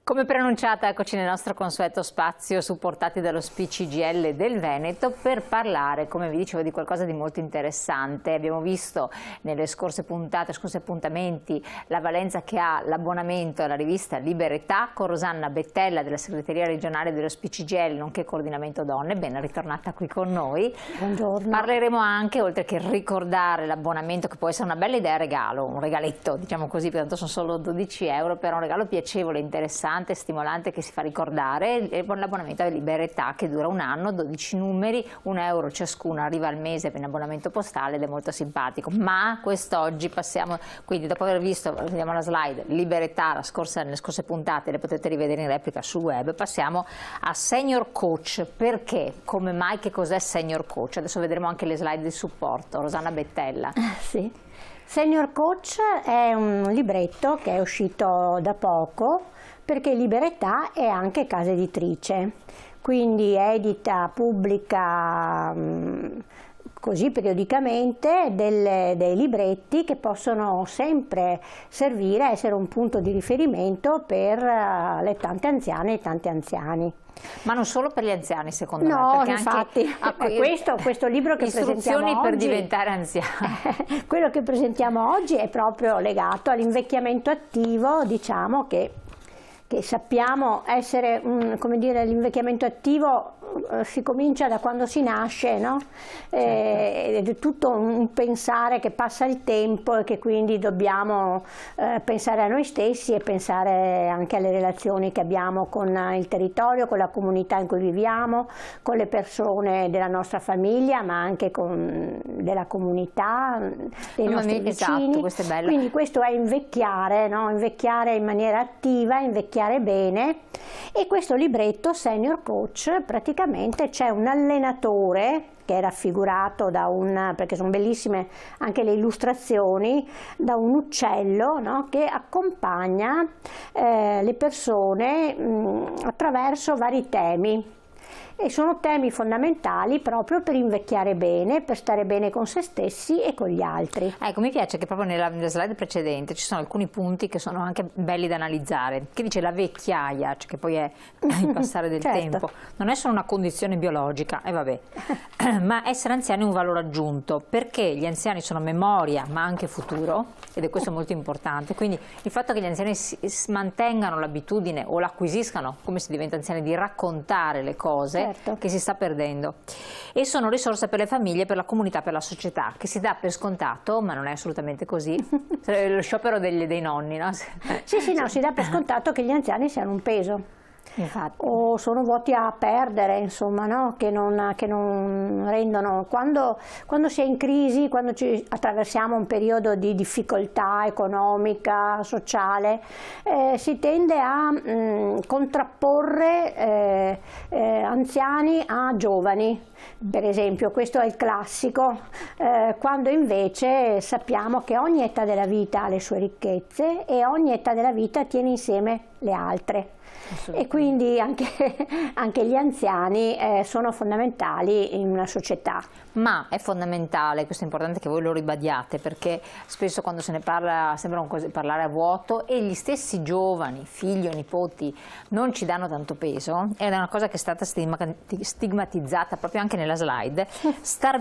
Come preannunciata, eccoci nel nostro consueto spazio supportati dallo SPCGL del Veneto per parlare, come vi dicevo, di qualcosa di molto interessante. Abbiamo visto nelle scorse puntate, scorsi appuntamenti, la valenza che ha l'abbonamento alla rivista Liberetà con Rosanna Bettella della segreteria regionale dello SPCGL, nonché coordinamento donne, ben ritornata qui con noi. Buongiorno. Parleremo anche, oltre che ricordare l'abbonamento, che può essere una bella idea regalo, un regaletto, diciamo così, perché tanto sono solo 12 euro, però un regalo piacevole, interessante, stimolante, che si fa ricordare, l'abbonamento a Liberetà che dura un anno, 12 numeri, 1 euro ciascuno, arriva al mese per un abbonamento postale ed è molto simpatico. Ma quest'oggi passiamo, quindi dopo aver visto, vediamo la slide, Liberetà nelle scorse puntate, le potete rivedere in replica sul web, passiamo a Senior Coach. Perché? Come mai? Che cos'è Senior Coach? Adesso vedremo anche le slide di supporto. Rosanna Bettella. Sì. Senior Coach è un libretto che è uscito da poco, perché Liberetà è anche casa editrice, quindi edita, pubblica così periodicamente dei libretti che possono sempre servire a essere un punto di riferimento per le tante anziane e i tanti anziani. Ma non solo per gli anziani, secondo me. No, perché infatti, anche, questo libro che presentiamo oggi, per diventare anziani. Quello che presentiamo oggi è proprio legato all'invecchiamento attivo, diciamo che sappiamo essere, come dire, l'invecchiamento attivo si comincia da quando si nasce, no? Ed è tutto un pensare che passa il tempo e che quindi dobbiamo pensare a noi stessi e pensare anche alle relazioni che abbiamo con il territorio, con la comunità in cui viviamo, con le persone della nostra famiglia, ma anche della comunità, dei nostri vicini. Esatto, questo è bello. Quindi questo è invecchiare, no? Invecchiare in maniera attiva, invecchiare bene. E questo libretto Senior Coach, praticamente c'è un allenatore che è raffigurato perché sono bellissime anche le illustrazioni, da un uccello, no? Che accompagna le persone attraverso vari temi. E sono temi fondamentali proprio per invecchiare bene, per stare bene con se stessi e con gli altri. Ecco, mi piace che proprio nella slide precedente ci sono alcuni punti che sono anche belli da analizzare, che dice la vecchiaia, cioè che poi è il passare del certo. tempo, non è solo una condizione biologica, vabbè, ma essere anziani è un valore aggiunto, perché gli anziani sono memoria ma anche futuro, ed è questo molto importante. Quindi il fatto che gli anziani mantengano l'abitudine o l'acquisiscano, come si diventa anziani, di raccontare le cose, certo, che si sta perdendo, e sono risorse per le famiglie, per la comunità, per la società, che si dà per scontato, ma non è assolutamente così. Lo sciopero dei nonni, no? Sì, no, si dà per scontato che gli anziani siano un peso. Infatti. O sono voti a perdere, insomma, no? Che non rendono. Quando si è in crisi, quando attraversiamo un periodo di difficoltà economica, sociale, si tende a contrapporre anziani a giovani. Per esempio, questo è il classico, quando invece sappiamo che ogni età della vita ha le sue ricchezze e ogni età della vita tiene insieme le altre. E quindi anche gli anziani sono fondamentali in una società. Ma è fondamentale, questo è importante che voi lo ribadiate, perché spesso quando se ne parla sembra parlare a vuoto, e gli stessi giovani, figli o nipoti, non ci danno tanto peso, ed è una cosa che è stata stigmatizzata proprio anche nella slide.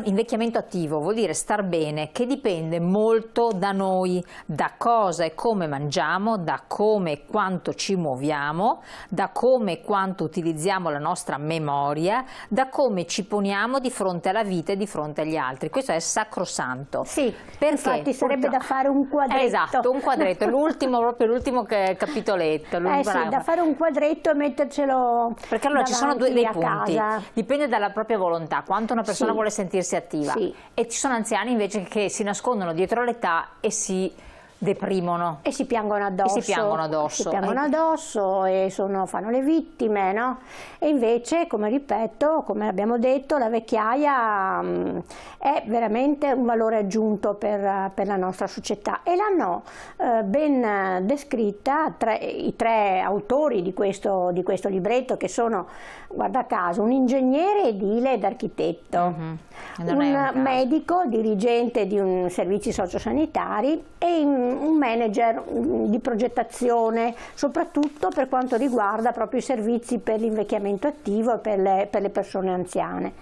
Invecchiamento attivo vuol dire star bene, che dipende molto da noi, da cosa e come mangiamo, da come e quanto ci muoviamo, da come e quanto utilizziamo la nostra memoria, da come ci poniamo di fronte alla vita e di fronte agli altri. Questo è sacrosanto. Sì, perché infatti sarebbe da fare un quadretto. Esatto, un quadretto, proprio l'ultimo capitoletto. Sì, da fare un quadretto e mettercelo. Perché allora ci sono dei punti, casa. Dipende dalla propria volontà, quanto una persona vuole sentirsi attiva. Sì. E ci sono anziani invece che si nascondono dietro l'età e si deprimono. E si piangono addosso. Si piangono addosso e fanno le vittime, no? E invece, come ripeto, come abbiamo detto, la vecchiaia è veramente un valore aggiunto per la nostra società, e l'hanno ben descritta i tre autori di questo libretto, che sono, guarda caso, un ingegnere edile ed architetto, un medico dirigente di servizi sociosanitari e un manager di progettazione, soprattutto per quanto riguarda proprio i servizi per l'invecchiamento attivo e per le persone anziane.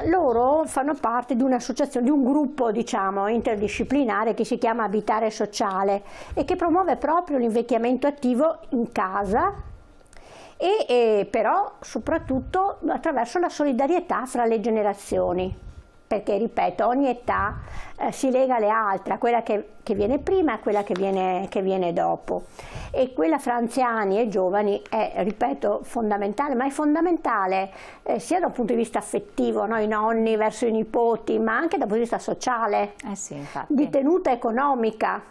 Loro fanno parte di un'associazione, di un gruppo, diciamo, interdisciplinare che si chiama Abitare Sociale e che promuove proprio l'invecchiamento attivo in casa e però soprattutto attraverso la solidarietà fra le generazioni. Perché, ripeto, ogni età si lega alle altre, a quella che viene prima e a quella che viene dopo. E quella fra anziani e giovani è, ripeto, fondamentale, ma è fondamentale sia da un punto di vista affettivo, no? I nonni verso i nipoti, ma anche dal punto di vista sociale, sì, infatti. di tenuta economica.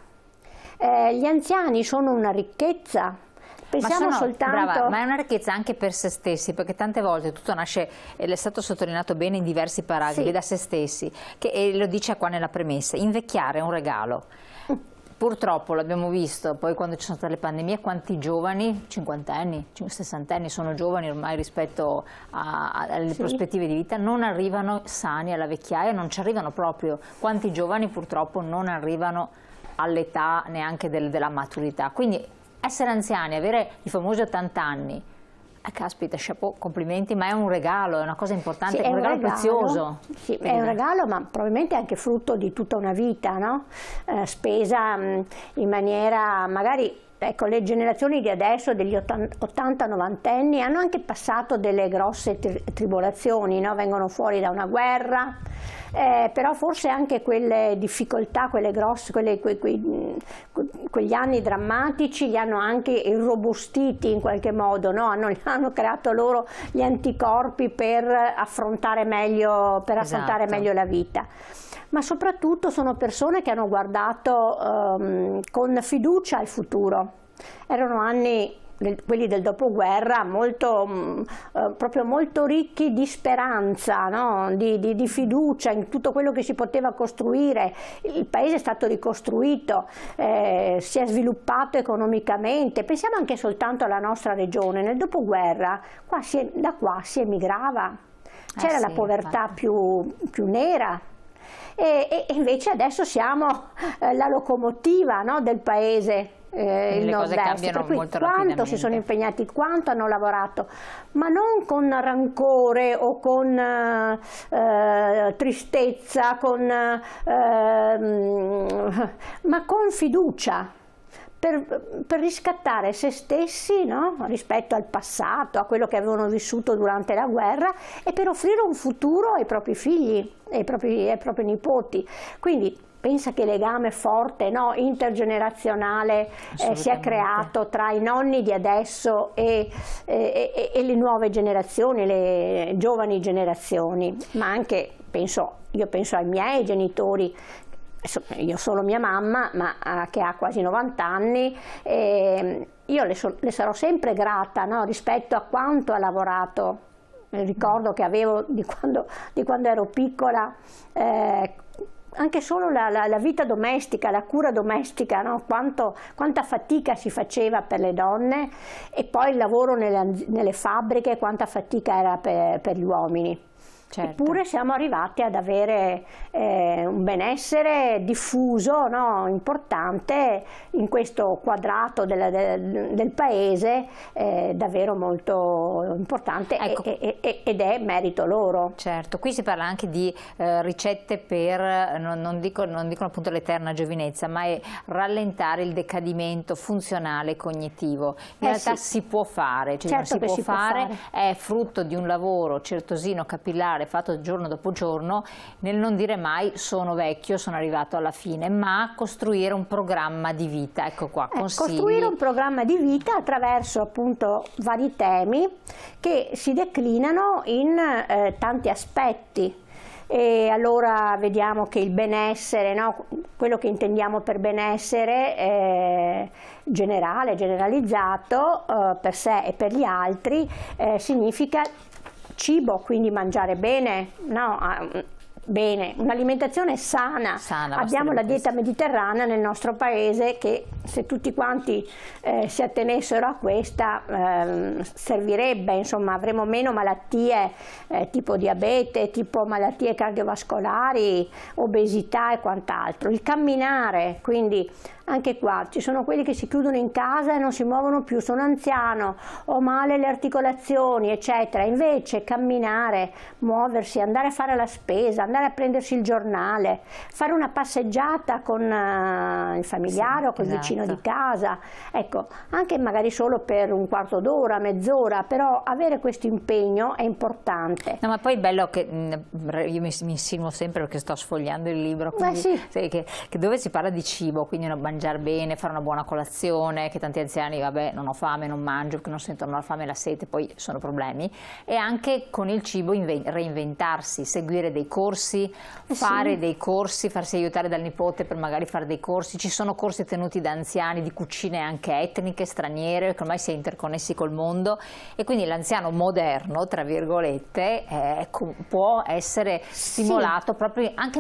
Gli anziani sono una ricchezza. Pensiamo soltanto... Brava, ma è una ricchezza anche per se stessi, perché tante volte tutto nasce, ed è stato sottolineato bene in diversi paragrafi, sì, da se stessi, e lo dice qua nella premessa: invecchiare è un regalo. Purtroppo l'abbiamo visto, poi quando ci sono state le pandemie, quanti giovani, 50enni, 60enni, sono giovani ormai rispetto alle prospettive di vita, non arrivano sani alla vecchiaia, non ci arrivano proprio. Quanti giovani purtroppo non arrivano all'età neanche della maturità. Quindi essere anziani, avere i famosi 80 anni, caspita, chapeau, complimenti, ma è un regalo, è una cosa importante, sì, è un regalo prezioso. Sì, è un regalo, ma probabilmente anche frutto di tutta una vita, no? Spesa in maniera magari... Ecco, le generazioni di adesso, degli 80-90enni, hanno anche passato delle grosse tribolazioni, no? Vengono fuori da una guerra, però forse anche quelle difficoltà, quelle grosse, quegli anni drammatici li hanno anche irrobustiti in qualche modo, no? Hanno creato loro gli anticorpi per affrontare meglio, meglio la vita. Ma soprattutto sono persone che hanno guardato con fiducia al futuro. Erano anni, quelli del dopoguerra, proprio molto ricchi di speranza, no? di fiducia in tutto quello che si poteva costruire. Il paese è stato ricostruito, si è sviluppato economicamente. Pensiamo anche soltanto alla nostra regione. Nel dopoguerra da qua si emigrava, c'era la povertà più nera. E invece adesso siamo la locomotiva, no, del paese, il nord-est, per cui quanto si sono impegnati, quanto hanno lavorato, ma non con rancore o con tristezza, ma con fiducia. Per riscattare se stessi, no? Rispetto al passato, a quello che avevano vissuto durante la guerra, e per offrire un futuro ai propri figli e ai propri nipoti. Quindi pensa che legame forte, no? Intergenerazionale si è creato tra i nonni di adesso e le nuove generazioni, le giovani generazioni, ma anche io penso ai miei genitori. Io sono mia mamma, ma che ha quasi 90 anni, io le sarò sempre grata, no? Rispetto a quanto ha lavorato. Il ricordo che avevo di quando ero piccola, anche solo la vita domestica, la cura domestica, no? Quanta fatica si faceva per le donne, e poi il lavoro nelle fabbriche, quanta fatica era per gli uomini. Certo. Eppure siamo arrivati ad avere un benessere diffuso, no? Importante in questo quadrato del paese, davvero molto importante, ecco. Ed è merito loro. Certo, qui si parla anche di ricette per, non dicono appunto l'eterna giovinezza, ma è rallentare il decadimento funzionale e cognitivo. In realtà si può fare, cioè certo si può fare, è frutto di un lavoro certosino, capillare, fatto giorno dopo giorno, nel non dire mai sono vecchio, sono arrivato alla fine, ma costruire un programma di vita. Ecco qua, consigli. Costruire un programma di vita attraverso appunto vari temi che si declinano in tanti aspetti. E allora vediamo che il benessere, no? Quello che intendiamo per benessere generalizzato per sé e per gli altri, significa cibo, quindi mangiare bene, no? bene, un'alimentazione sana. Abbiamo la dieta mediterranea nel nostro paese che, se tutti quanti si attenessero a questa, servirebbe, insomma, avremo meno malattie tipo diabete, tipo malattie cardiovascolari, obesità e quant'altro. Il camminare, quindi anche qua ci sono quelli che si chiudono in casa e non si muovono più, sono anziano, ho male le articolazioni, eccetera. Invece camminare, muoversi, andare a fare la spesa, andare a prendersi il giornale, fare una passeggiata con il familiare o col vicino di casa, ecco, anche magari solo per un quarto d'ora, mezz'ora, però avere questo impegno è importante. No, ma poi è bello che io mi insinuo sempre, perché sto sfogliando il libro, quindi, che dove si parla di cibo, quindi mangiare bene, fare una buona colazione, che tanti anziani, vabbè, non ho fame, non mangio, perché non sentono la fame e la sete, poi sono problemi, e anche con il cibo reinventarsi, seguire dei corsi, fare dei corsi, farsi aiutare dal nipote per magari fare dei corsi. Ci sono corsi tenuti da anziani di cucine anche etniche, straniere, che ormai si è interconnessi col mondo, e quindi l'anziano moderno, tra virgolette, può essere stimolato proprio anche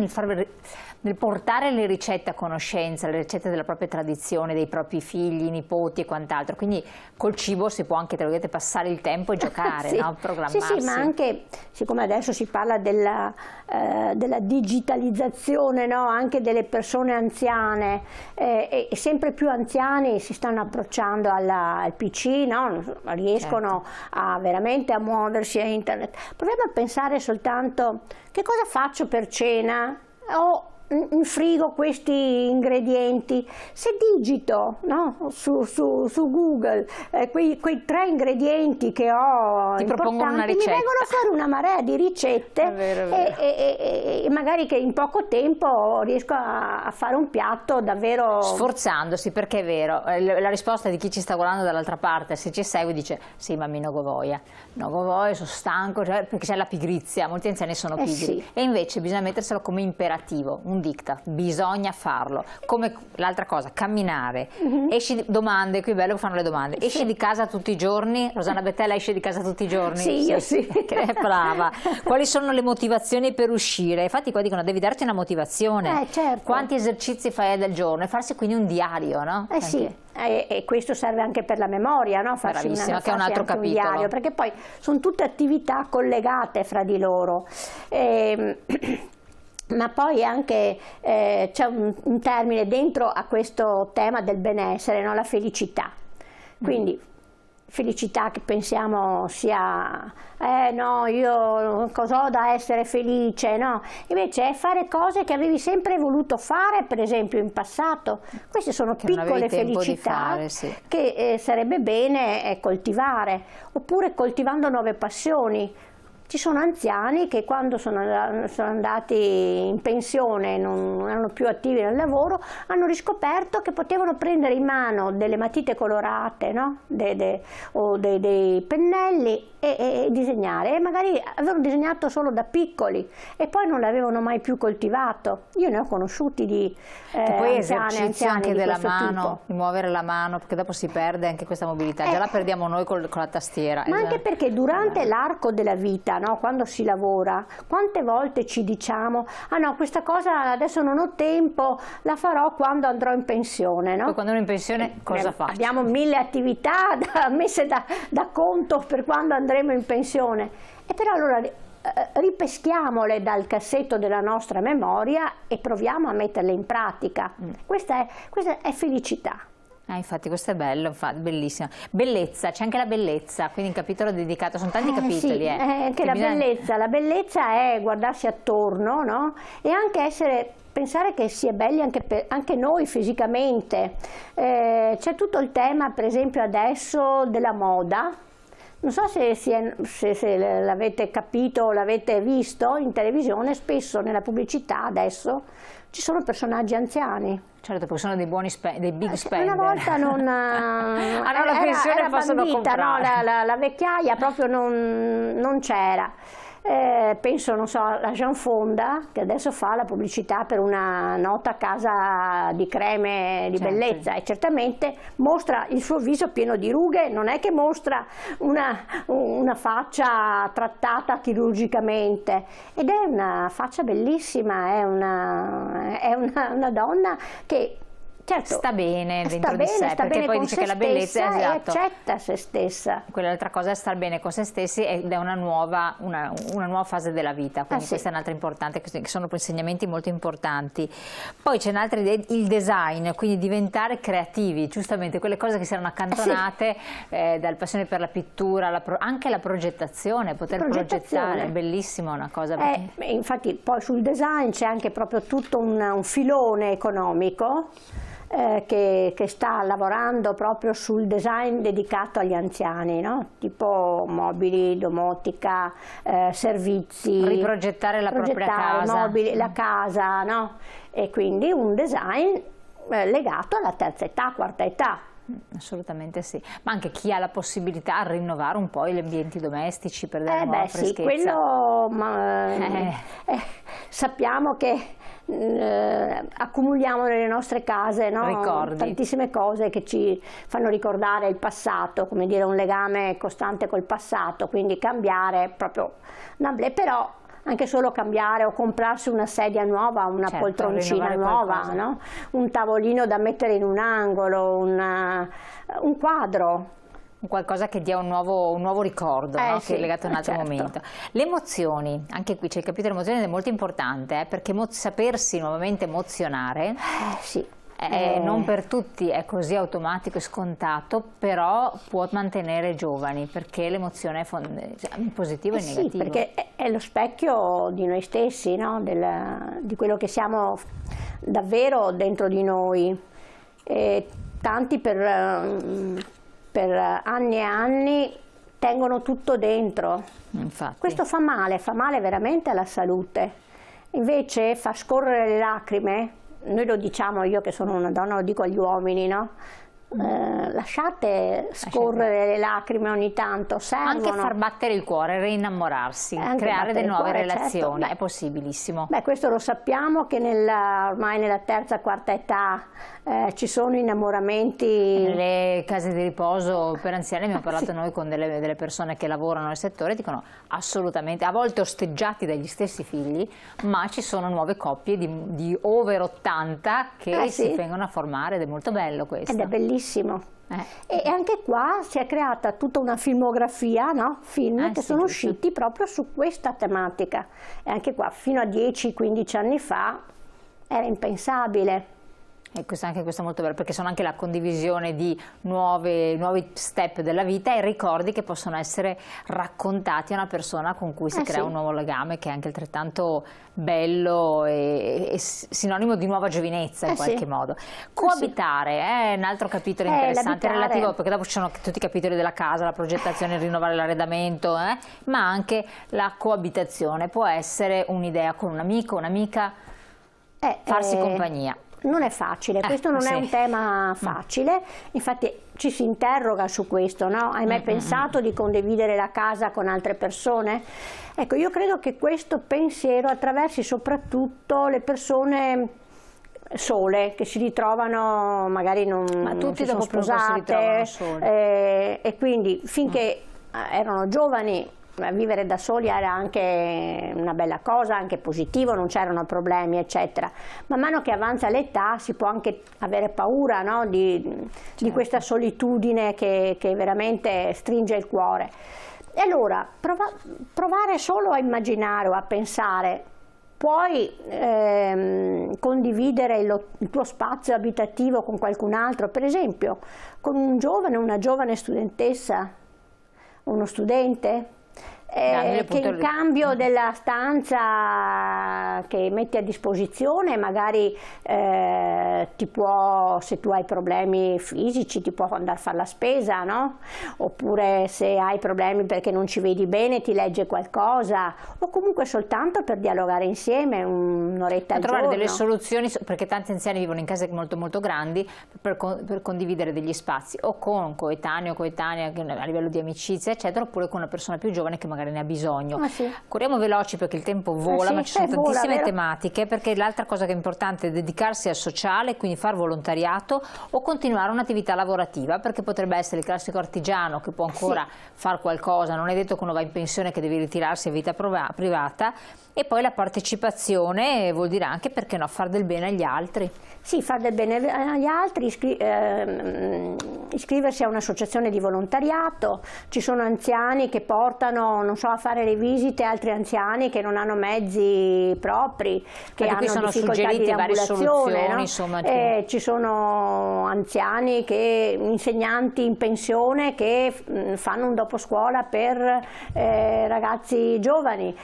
nel portare le ricette a conoscenza, le ricette della propria tradizione, dei propri figli, nipoti e quant'altro. Quindi col cibo si può anche, tra virgolette, passare il tempo e giocare, no? Programmarsi. Sì, ma anche, siccome adesso si parla della digitalizzazione, no? Anche delle persone anziane, e sempre più anziani si stanno approcciando al PC, no? Riescono veramente a muoversi a internet. Proviamo a pensare soltanto: che cosa faccio per cena? Ho in frigo questi ingredienti, se digito, no, su Google quei 3 ingredienti che ho ti propongono una ricetta, mi vengono fuori una marea di ricette, è vero. E magari che in poco tempo riesco a fare un piatto davvero sforzandosi, perché è vero, la risposta di chi ci sta guardando dall'altra parte, se ci segue, dice: sì, ma no go voglia, sono stanco, perché c'è la pigrizia, molti anziani sono pigri, e invece bisogna metterselo come imperativo, un diktat, bisogna farlo. Come l'altra cosa, camminare, esci domande, qui è bello che fanno le domande, esci di casa tutti i giorni? Rosanna Bettella esce di casa tutti i giorni? Sì, io sì. Che è brava. Quali sono le motivazioni per uscire? Infatti qua dicono: devi darti una motivazione, certo. Quanti esercizi fai del giorno, e farsi quindi un diario, no? Sì. E questo serve anche per la memoria, no? Farsi che è un altro capitolo. Un diario, perché poi sono tutte attività collegate fra di loro. Ma poi anche c'è un termine dentro a questo tema del benessere, no? La felicità. Quindi felicità che pensiamo sia no, io cosa ho da essere felice, no? Invece è fare cose che avevi sempre voluto fare, per esempio in passato. Queste sono piccole felicità che sarebbe bene coltivare, oppure coltivando nuove passioni. Ci sono anziani che quando sono andati in pensione, non erano più attivi nel lavoro, hanno riscoperto che potevano prendere in mano delle matite colorate, no? O dei pennelli e disegnare, e magari avevano disegnato solo da piccoli e poi non l'avevano mai più coltivato. Io ne ho conosciuti di anziani anche della mano, tipo. Di muovere la mano, perché dopo si perde anche questa mobilità, già la perdiamo noi con la tastiera. Ma anche perché durante l'arco della vita, no, quando si lavora, quante volte ci diciamo: ah no, questa cosa adesso non ho tempo, la farò quando andrò in pensione, no? Poi quando ero in pensione cosa faccio? Abbiamo 1000 attività messe da conto per quando andremo in pensione, e però allora ripeschiamole dal cassetto della nostra memoria e proviamo a metterle in pratica. Questa è felicità. Infatti questo è bello, infatti, bellissimo. Bellezza, c'è anche la bellezza, quindi un capitolo dedicato, sono tanti capitoli. Sì, anche la bellezza è guardarsi attorno, no? E anche pensare che si è belli anche noi fisicamente. C'è tutto il tema, per esempio adesso, della moda. Non so se l'avete capito o l'avete visto in televisione, spesso nella pubblicità adesso ci sono personaggi anziani. Certo, perché sono dei dei big spender. Una volta non hanno la pensione era e possono bandita, no? comprare. La vecchiaia proprio non c'era. Penso, non so, a Jean Fonda, che adesso fa la pubblicità per una nota casa di creme di bellezza, e certamente mostra il suo viso pieno di rughe, non è che mostra una faccia trattata chirurgicamente, ed è una faccia bellissima, è una donna che certo, sta bene dentro di sé, perché poi dice che la bellezza è, esatto, e accetta se stessa. Quell'altra cosa è star bene con se stessi, ed è una nuova fase della vita, quindi questa è un'altra importante, che sono insegnamenti molto importanti. Poi c'è un'altra idea, il design, quindi diventare creativi, giustamente quelle cose che si erano accantonate, dal passione per la pittura, anche la progettazione, poter progettare, è bellissimo, una cosa. Infatti poi sul design c'è anche proprio tutto un filone economico, che sta lavorando proprio sul design dedicato agli anziani, no? Tipo mobili, domotica, servizi, riprogettare la propria casa, mobili, la casa, no? E quindi un design legato alla terza età, quarta età. Assolutamente sì, ma anche chi ha la possibilità di rinnovare un po' gli ambienti domestici per dare nuova freschezza. Sì, quello sappiamo che accumuliamo nelle nostre case, no? Tantissime cose che ci fanno ricordare il passato, come dire, un legame costante col passato, quindi cambiare proprio, però anche solo cambiare o comprarsi una sedia nuova, una poltroncina nuova, no? Un tavolino da mettere in un angolo, un quadro. Qualcosa che dia un nuovo ricordo, no? Che è legato a un altro momento. Le emozioni, anche qui c'è il capitolo emozioni ed è molto importante, perché sapersi nuovamente emozionare, non per tutti è così automatico e scontato, però può mantenere giovani, perché l'emozione è positiva e negativa. Sì, perché è lo specchio di noi stessi, no? Di quello che siamo davvero dentro di noi. Tanti per anni e anni tengono tutto dentro. Infatti. Questo fa male veramente alla salute. Invece fa scorrere le lacrime, noi lo diciamo, io che sono una donna lo dico agli uomini, no? Lasciate scorrere le lacrime ogni tanto, servono. Anche far battere il cuore, reinnamorarsi, creare delle nuove relazioni, è possibilissimo. Questo lo sappiamo che ormai nella terza, quarta età ci sono innamoramenti. Nelle case di riposo per anziani abbiamo parlato noi con delle persone che lavorano nel settore, dicono assolutamente, a volte osteggiati dagli stessi figli, ma ci sono nuove coppie di over 80 che si vengono a formare, ed è molto bello questo. Ed è bellissimo. E anche qua si è creata tutta una filmografia, no? Film che sono usciti proprio su questa tematica, e anche qua fino a 10-15 anni fa era impensabile. E anche questo è molto bello, perché sono anche la condivisione di nuovi step della vita e ricordi che possono essere raccontati a una persona con cui si crea un nuovo legame, che è anche altrettanto bello e sinonimo di nuova giovinezza in qualche modo. Coabitare è un altro capitolo interessante, relativo, perché dopo ci sono tutti i capitoli della casa, la progettazione, rinnovare l'arredamento, ma anche la coabitazione può essere un'idea con un amico, un'amica, farsi compagnia. Non è facile, questo non è un tema facile, infatti ci si interroga su questo, no? Hai mai pensato di condividere la casa con altre persone? Ecco, io credo che questo pensiero attraversi soprattutto le persone sole, che si ritrovano, magari non si sono sposate, e quindi finché erano giovani vivere da soli era anche una bella cosa, anche positivo, non c'erano problemi eccetera. Man mano che avanza l'età si può anche avere paura, no? di questa solitudine che veramente stringe il cuore. E allora provare solo a immaginare o a pensare, puoi condividere il tuo spazio abitativo con qualcun altro, per esempio con un giovane, una giovane studentessa, uno studente, che in cambio della stanza che metti a disposizione magari se tu hai problemi fisici ti può andare a fare la spesa, no? Oppure se hai problemi perché non ci vedi bene ti legge qualcosa, o comunque soltanto per dialogare insieme un'oretta al giorno. Trovare delle soluzioni, perché tanti anziani vivono in case molto molto grandi, per condividere degli spazi o con coetaneo o coetanea a livello di amicizia eccetera, oppure con una persona più giovane che magari ne ha bisogno. Sì. Corriamo veloci perché il tempo vola, sì, ma ci sono tantissime vola, tematiche, perché l'altra cosa che è importante è dedicarsi al sociale, quindi far volontariato o continuare un'attività lavorativa, perché potrebbe essere il classico artigiano che può ancora fare qualcosa, non è detto che uno va in pensione che deve ritirarsi a vita privata, e poi la partecipazione vuol dire anche, perché no, far del bene agli altri. Sì, far del bene agli altri, iscriversi a un'associazione di volontariato. Ci sono anziani che portano, non so, a fare le visite a altri anziani che non hanno mezzi propri, che hanno difficoltà di deambulazione, no? Insomma, ci sono anziani insegnanti in pensione che fanno un doposcuola per ragazzi giovani.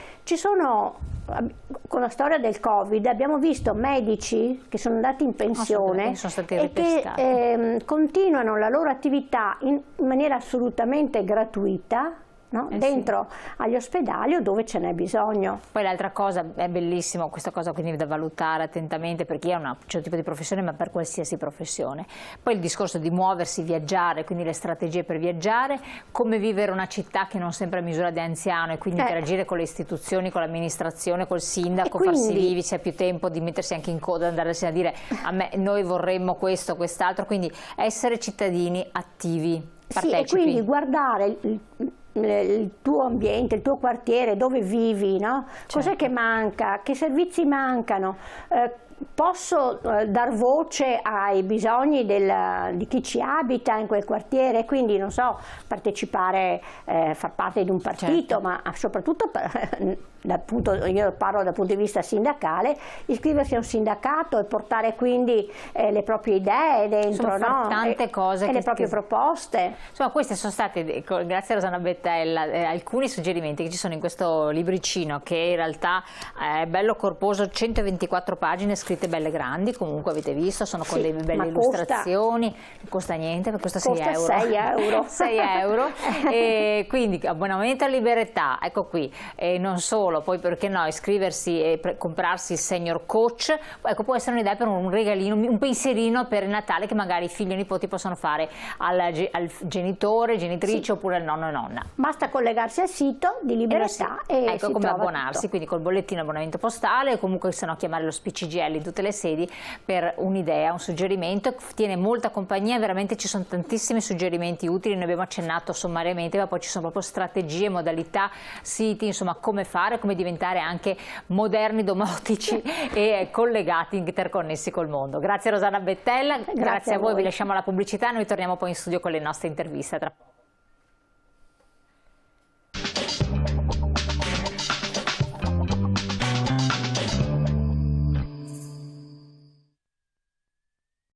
Con la storia del Covid abbiamo visto medici che sono andati in pensione e che continuano la loro attività in maniera assolutamente gratuita, no? Dentro agli ospedali o dove ce n'è bisogno. Poi l'altra cosa è bellissimo, questa cosa quindi da valutare attentamente, perché è un certo tipo di professione, ma per qualsiasi professione. Poi il discorso di muoversi, viaggiare, quindi le strategie per viaggiare, come vivere una città che non sempre è a misura di anziano, e quindi interagire con le istituzioni, con l'amministrazione, col sindaco, farsi vivi, c'è più tempo di mettersi anche in coda, andare a dire noi vorremmo questo, quest'altro, quindi essere cittadini attivi, partecipi. Sì, e quindi guardare il tuo ambiente, il tuo quartiere, dove vivi, no? Cos'è che manca, che servizi mancano, posso dar voce ai bisogni di chi ci abita in quel quartiere, quindi non so, partecipare, far parte di un partito, ma soprattutto io parlo dal punto di vista sindacale, iscriversi a un sindacato e portare quindi le proprie idee dentro, no? Tante cose e le proprie proposte. Insomma, queste sono state, grazie a Rosanna Bettella, alcuni suggerimenti che ci sono in questo libricino, che in realtà è bello corposo, 124 pagine scritte belle grandi, comunque avete visto, sono con le belle illustrazioni, non costa niente, costa 6 euro. 6 euro. 6 euro. E quindi abbonamento a Libertà, ecco qui, e non solo, poi perché no, iscriversi e comprarsi il senior coach, ecco, può essere un'idea per un regalino, un pensierino per il Natale che magari i figli o nipoti possono fare al genitore, genitrice oppure al nonno e nonna. Basta collegarsi al sito di Libertà e ecco come abbonarsi, tutto. Quindi col bollettino abbonamento postale, o comunque se no chiamare lo SPCGL in tutte le sedi per un'idea, un suggerimento. Tiene molta compagnia, veramente ci sono tantissimi suggerimenti utili, ne abbiamo accennato sommariamente, ma poi ci sono proprio strategie, modalità, siti, insomma come fare, come diventare anche moderni, domotici e collegati, interconnessi col mondo. Grazie Rosanna Bettella, grazie a voi, vi lasciamo alla pubblicità, noi torniamo poi in studio con le nostre interviste tra poco.